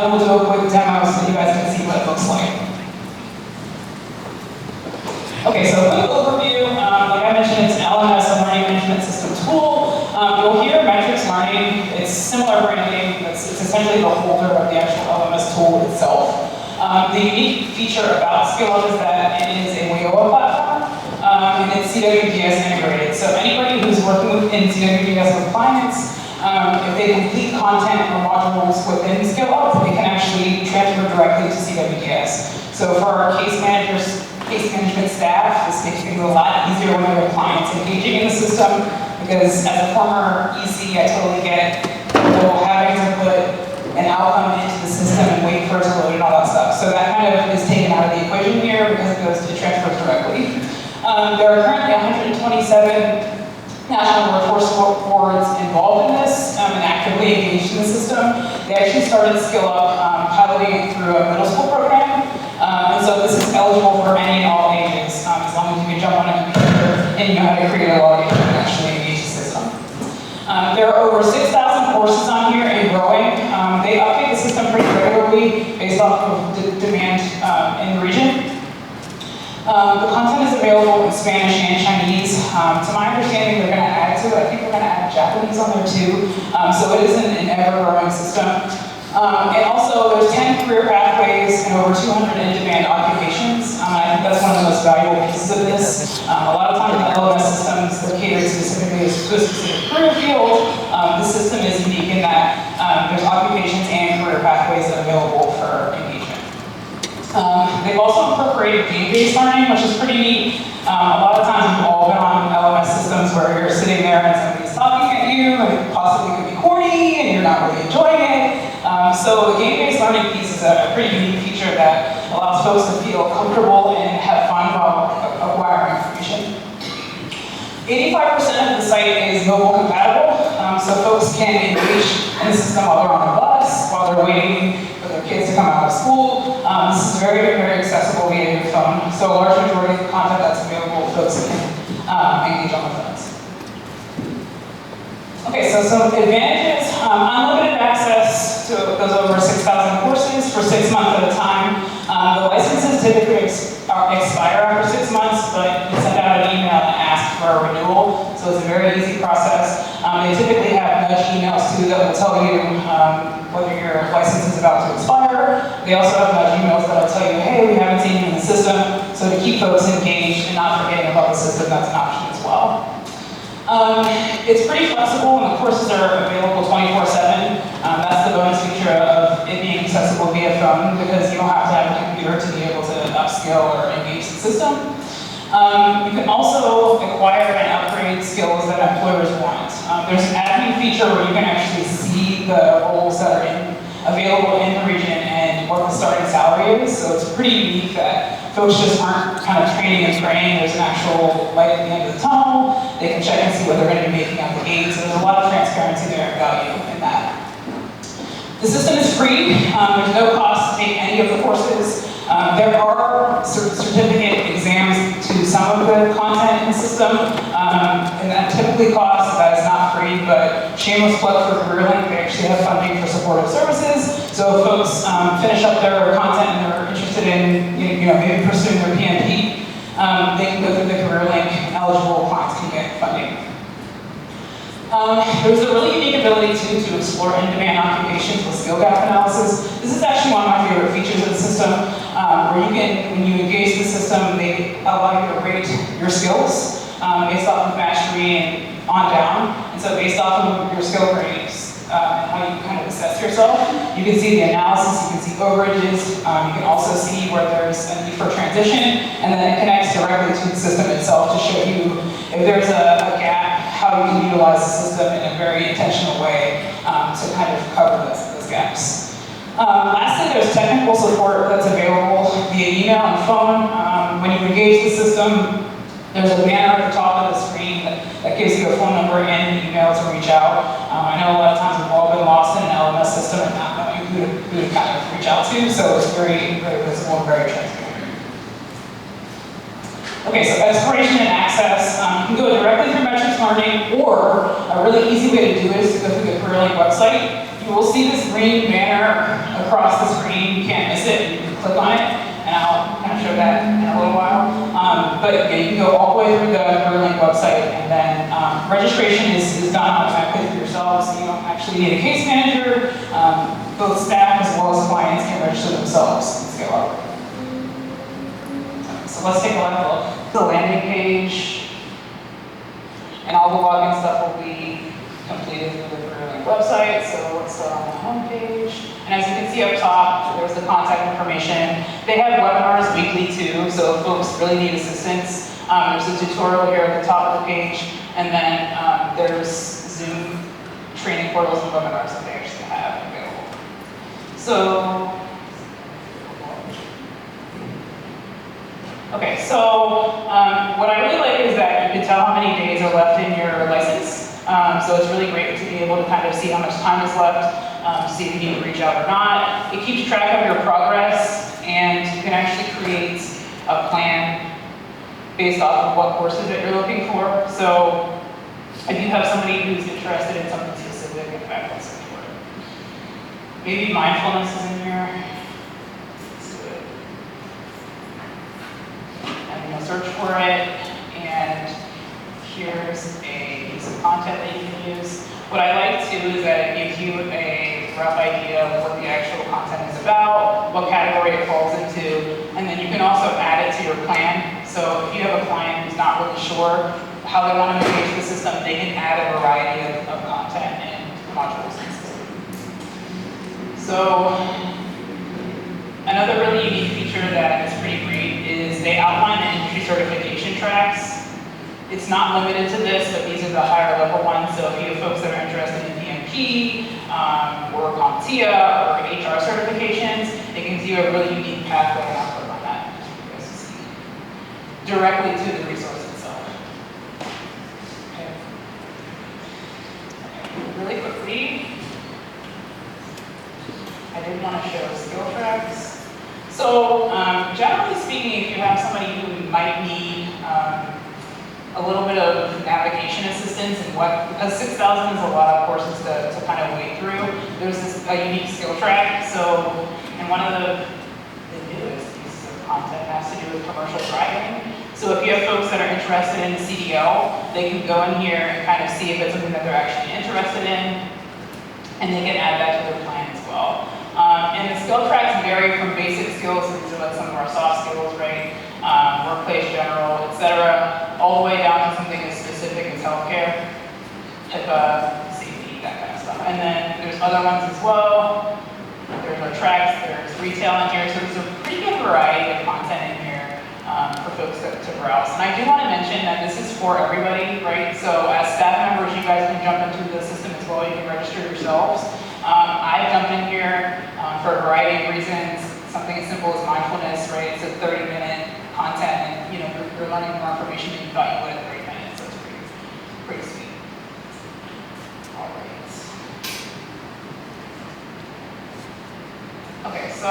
then we'll do a quick demo so you guys can see what it looks like. Okay, so a quick overview. Like I mentioned, it's an LMS, a learning management system tool. You'll hear Metrics Learning. It's similar branding. It's essentially the holder of the actual LMS tool itself. The unique feature about SkillUp is that it is a WIOA platform, and it's CWDS integrated. So anybody who's working in CWDS compliance, if they complete content or modules within SkillUp, they can actually transfer directly to CWDS. So for our case management staff, this makes things a lot easier when their clients engaging in the system, because as a former EC, I totally get having to put an outcome into the system and wait for it to load and all that stuff. So that kind of is taken out of the equation here because it goes to transfer directly. There are currently 127 national workforce boards involved in this and actively engaged in the system. They actually started SkillUp piloting it through a middle school program. And so this is eligible for any and all ages, as long as you can jump on a computer and you know how to create a login and actually engage the system. There are over 6,000 courses on here and growing. They update the system pretty regularly based off of demand in the region. The content is available in Spanish and Chinese. To my understanding, they're going to add to it. I think they're going to add Japanese on there too. So it is an ever-growing system. And also, there's 10 career pathways and over 200 in-demand occupations. I think that's one of the most valuable pieces of this. A lot of times in LMS systems, they're catered specifically to a specific career field. This system is unique in that there's occupations and career pathways available for engagement. They've also incorporated game-based learning, which is pretty neat. A lot of times we've all been on LMS systems where you're sitting there and somebody's talking at you and it possibly could be corny and you're not really enjoying it. So the game-based learning piece is a pretty unique feature that allows folks to feel comfortable and have fun while acquiring information. 85% of the site is mobile compatible, so folks can engage in the system while they're on a bus, while they're waiting for their kids to come out of school. This is very, very accessible via your phone, so a large majority of the content that's available, folks can engage on their phones. Okay, so some advantages. Unlimited access to those over 6,000 courses for 6 months at a time. The licenses typically expire after 6 months, but you send out an email and ask for a renewal, so it's a very easy process. They typically have nudge emails too that will tell you whether your license is about to expire. They also have nudge emails that will tell you, hey, we haven't seen you in the system, so to keep folks engaged and not forgetting about the system, that's an option as well. It's pretty flexible and the courses are available 24/7. That's the bonus feature of it being accessible via phone because you don't have to have a computer to be able to upskill or engage the system. You can also acquire and upgrade skills that employers want. There's an admin feature where you can actually see the roles that are available in the region and what the starting salary is. So it's pretty unique that folks just aren't kind of training and praying. There's an actual light at the end of the tunnel. They can check and see what they're going to be making out the gate. So there's a lot of transparency there and value in that. The system is free. There's no cost to take any of the courses. There are certificate exams to some of the content in the system, and that typically costs. That is not free, but shameless plug for CareerLink. They actually have funding for supportive services. So if folks finish up their content and they're interested in maybe pursuing their PMP, they can go through the CareerLink and eligible clients can get funding. There's a really unique ability too to explore in-demand occupations with skill gap analysis. This is actually one of my favorite features of the system, where you can, when you engage the system, they allow you to rate your skills based off of mastery and on down. And so based off of your skill grades and how you kind of assess yourself, you can see the analysis, you can see overages, you can also see where there's a need for transition, and then it connects directly to the system itself to show you if there's a gap, how you can utilize the system in a very intentional way to kind of cover those gaps. Lastly, there's technical support that's available via email and phone. When you engage the system, there's a banner at the top of the screen that gives you a phone number and an email to reach out. I know a lot of times we've all been lost in an LMS system and not knowing who to kind of reach out to, so it's very, very visible and very transparent. Okay, so exploration and access. You can go directly through Metrics Learning, or a really easy way to do it is to go through the CareerLink website. You you will see this green banner across the screen. You can't miss it. You can click on it, and I'll kind of show that in a little while. But yeah, you can go all the way through the CareerLink website, and then registration is done automatically for yourselves. So you don't actually need a case manager. Both staff as well as clients can register themselves and scale up. So let's take a look at the landing page. And all the login stuff will be completed through the CareerLink website. So let's start on the home page. And as you can see up top, there's the contact information. They have webinars weekly too, so if folks really need assistance, there's a tutorial here at the top of the page. And then there's Zoom training portals and webinars that they actually have available. So, okay, so what I really like is that you can tell how many days are left in your license. So it's really great to be able to kind of see how much time is left, see if you need to reach out or not. It keeps track of your progress, and you can actually create a plan based off of what courses that you're looking for. So if you have somebody who's interested in something specific, in fact, let's look for it. Maybe mindfulness is in here. Let's do it. I'm going to search for it, and here's a piece of content that you can use. What I like too is that it gives you a rough idea of what the actual content is about, what category it falls into, and then you can also add it to your plan. So if you have a client who's not really sure how they want to manage the system, they can add a variety of content and modules in the system. So another really unique feature that is pretty great is they outline the industry certification tracks. It's not limited to this, but these are the higher level ones. So if you have folks that are interested in PMP, or CompTIA, or HR certifications, it gives you a really unique pathway and output on that. You guys can see directly to the resource itself. Okay. Really quickly, I did want to show skill tracks. So generally speaking, if you have somebody who might need a little bit of navigation assistance and because 6,000 is a lot of courses to kind of wade through, there's a unique skill track. So, and one of the newest pieces of content has to do with commercial driving. So if you have folks that are interested in CDL, they can go in here and kind of see if it's something that they're actually interested in, and they can add that to their plan as well. And the skill tracks vary from basic skills, so these are like some of our soft skills, right? Workplace general, etc., all the way down to something as specific as healthcare, HIPAA, safety, that kind of stuff. And then there's other ones as well. There's our tracks, there's retail in here, so there's a pretty good variety of content in here for folks to browse. And I do want to mention that this is for everybody, right? So as staff members, you guys can jump into the system as well. You can register yourselves. I've jumped in here for a variety of reasons. Something as simple as mindfulness, right? It's a 30-minute content, and you're learning more information than you thought you would in 30 minutes. So it's pretty sweet. All right. Okay, so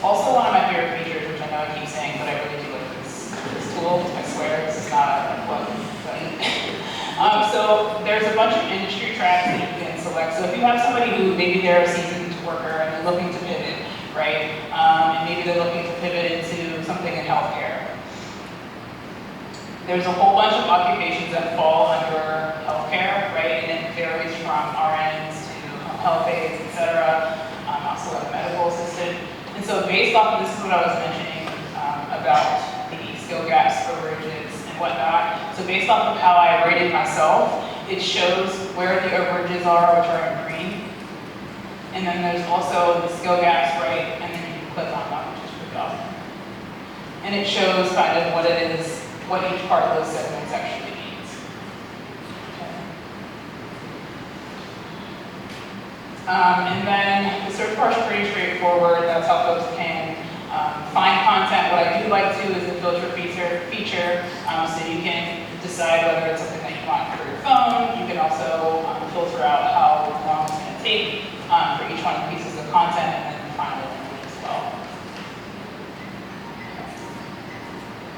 also one of my favorite features, which I know I keep saying, but I really do like this tool. I swear, this is not a plug button. So there's a bunch of industry tracks that you can select. So if you have somebody who maybe they're a seasoned worker and they're looking to pivot, right? And maybe they're looking to pivot into something in healthcare. There's a whole bunch of occupations that fall under healthcare, right? And it varies from RNs to health aides, etc. Also like medical assistant. And so based off of this is what I was mentioning about the skill gaps, overages, and whatnot. So based off of how I rated myself, it shows where the overages are, which are in green. And then there's also the skill gaps, right? And then you can click on one, which is pretty awesome. And it shows kind of what it is, what each part of those segments actually means. Okay. And then the search bar is pretty straightforward. That's how folks can find content. What I do like too is the filter feature, so you can decide whether it's something that you want for your phone. You can also filter out how long it's going to take for each one of the pieces of content, and then finally language as well.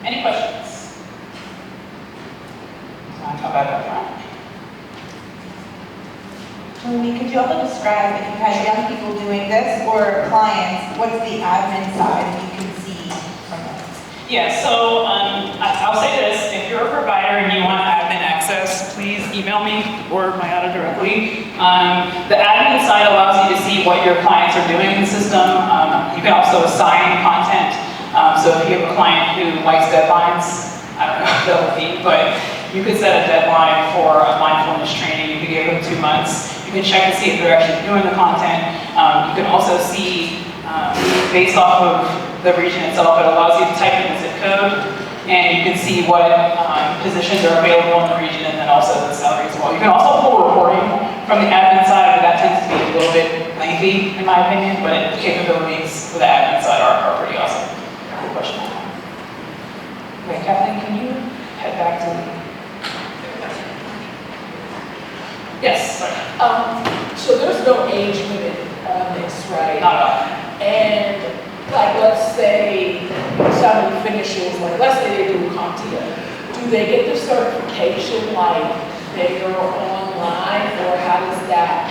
Any questions? Come back up front. When we could you also describe, if you've had young people doing this or clients, what's the admin side you can see from it? Yeah, so I'll say this, if you're a provider and you want admin access, please email me or Mayada directly. The admin side allows you to see what your clients are doing in the system. You can also assign content. So if you have a client who likes deadlines, I don't know what that would be, but you could set a deadline for a mindfulness training. You could give them 2 months. You can check to see if they're actually doing the content. You can also see, based off of the region itself, it allows you to type in the zip code, and you can see what positions are available in the region, and then also the salary as well. You can also pull reporting from the admin side, but that tends to be a little bit lengthy, in my opinion, but the capabilities for the admin side are pretty awesome. Good question. Wait, Kathleen, can you head back to the... Yes, sorry. So there's no age limit on this, right? Not at all. And like, let's say somebody finishes, like, let's say they do CompTIA. Do they get the certification like they're online, or how does that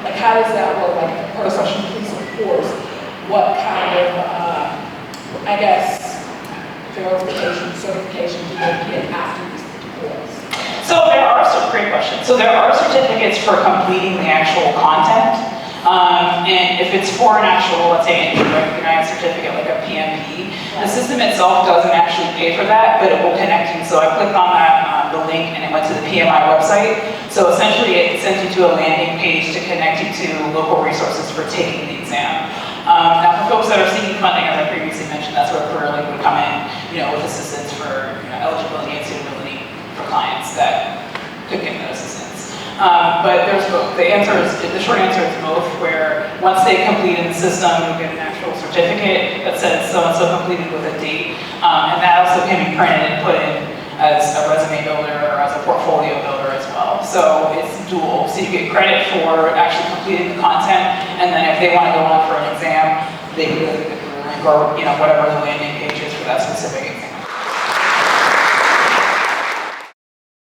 work? Like, the person completes the course, what kind of, I guess, verification, certification do they get after this course? So there are some great questions. So there are certificates for completing the actual content. And if it's for an actual, let's say, entry recognized certificate like a PMP, the system itself doesn't actually pay for that, but it will connect you. So I clicked on that, the link, and it went to the PMI website. So essentially it sends you to a landing page to connect you to local resources for taking the exam. Now for folks that are seeking funding, as I previously mentioned, that's where Career would come in, with assistance for eligibility and suitability for clients that could get that assistance. But there's both. The short answer is both, where once they complete in the system, you'll get an actual certificate that says so-and-so completed with a date. And that also can be printed and put in as a resume builder or as a portfolio builder as well. So it's dual. So you get credit for actually completing the content, and then if they want to go on for an exam, they can go to the Career Link or whatever the landing page is for that specific exam.